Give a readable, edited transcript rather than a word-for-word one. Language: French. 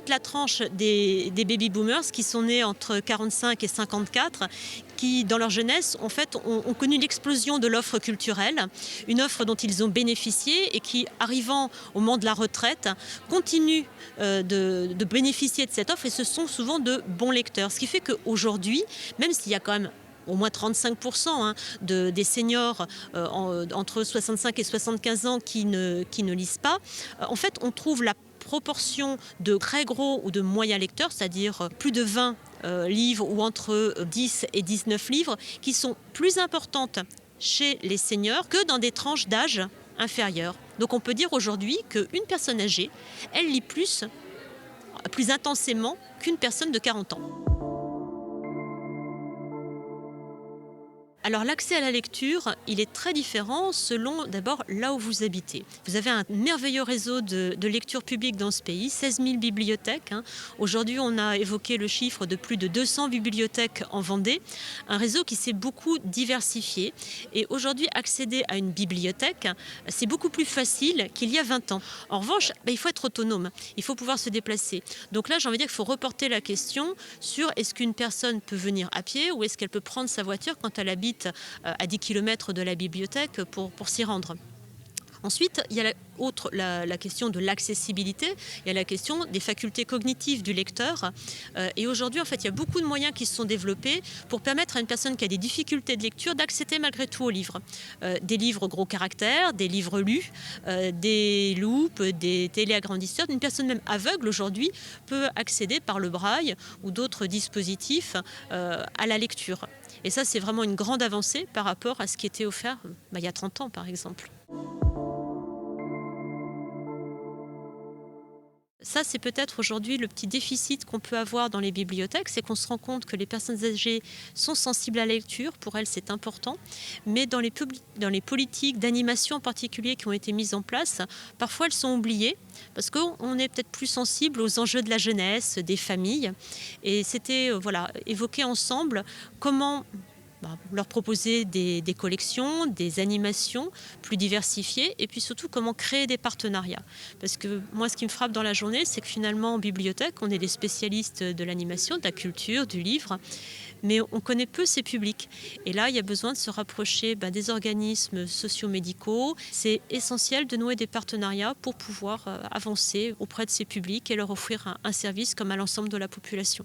toute la tranche des baby-boomers qui sont nés entre 45 et 54, qui, dans leur jeunesse, en fait, ont connu l'explosion de l'offre culturelle, une offre dont ils ont bénéficié et qui, arrivant au moment de la retraite, continuent de bénéficier de cette offre et ce sont souvent de bons lecteurs. Ce qui fait qu'aujourd'hui, même s'il y a quand même au moins 35% des seniors entre 65 et 75 ans qui ne lisent pas, en fait, on trouve la proportion de très gros ou de moyens lecteurs, c'est-à-dire plus de 20 livres ou entre 10 et 19 livres, qui sont plus importantes chez les seniors que dans des tranches d'âge inférieures. Donc on peut dire aujourd'hui qu'une personne âgée, elle lit plus intensément qu'une personne de 40 ans. Alors l'accès à la lecture, il est très différent selon d'abord là où vous habitez. Vous avez un merveilleux réseau de lecture publique dans ce pays, 16 000 bibliothèques. Aujourd'hui, on a évoqué le chiffre de plus de 200 bibliothèques en Vendée, un réseau qui s'est beaucoup diversifié. Et aujourd'hui, accéder à une bibliothèque, c'est beaucoup plus facile qu'il y a 20 ans. En revanche, il faut être autonome, il faut pouvoir se déplacer. Donc là, j'ai envie de dire qu'il faut reporter la question sur est-ce qu'une personne peut venir à pied ou est-ce qu'elle peut prendre sa voiture quand elle habite à 10 km de la bibliothèque pour s'y rendre. Ensuite, il y a la question de l'accessibilité, il y a la question des facultés cognitives du lecteur. Et aujourd'hui, en fait, il y a beaucoup de moyens qui se sont développés pour permettre à une personne qui a des difficultés de lecture d'accéder malgré tout aux livres. Des livres gros caractères, des livres lus, des loupes, des téléagrandisseurs. Une personne même aveugle aujourd'hui peut accéder par le braille ou d'autres dispositifs à la lecture. Et ça, c'est vraiment une grande avancée par rapport à ce qui était offert il y a 30 ans, par exemple. Ça, c'est peut-être aujourd'hui le petit déficit qu'on peut avoir dans les bibliothèques, c'est qu'on se rend compte que les personnes âgées sont sensibles à la lecture, pour elles c'est important, mais dans les politiques d'animation en particulier qui ont été mises en place, parfois elles sont oubliées, parce qu'on est peut-être plus sensible aux enjeux de la jeunesse, des familles, et c'était évoquer ensemble comment leur proposer des collections, des animations plus diversifiées et puis surtout comment créer des partenariats. Parce que moi, ce qui me frappe dans la journée, c'est que finalement, en bibliothèque, on est des spécialistes de l'animation, de la culture, du livre, mais on connaît peu ces publics. Et là, il y a besoin de se rapprocher des organismes socio-médicaux. C'est essentiel de nouer des partenariats pour pouvoir avancer auprès de ces publics et leur offrir un service comme à l'ensemble de la population.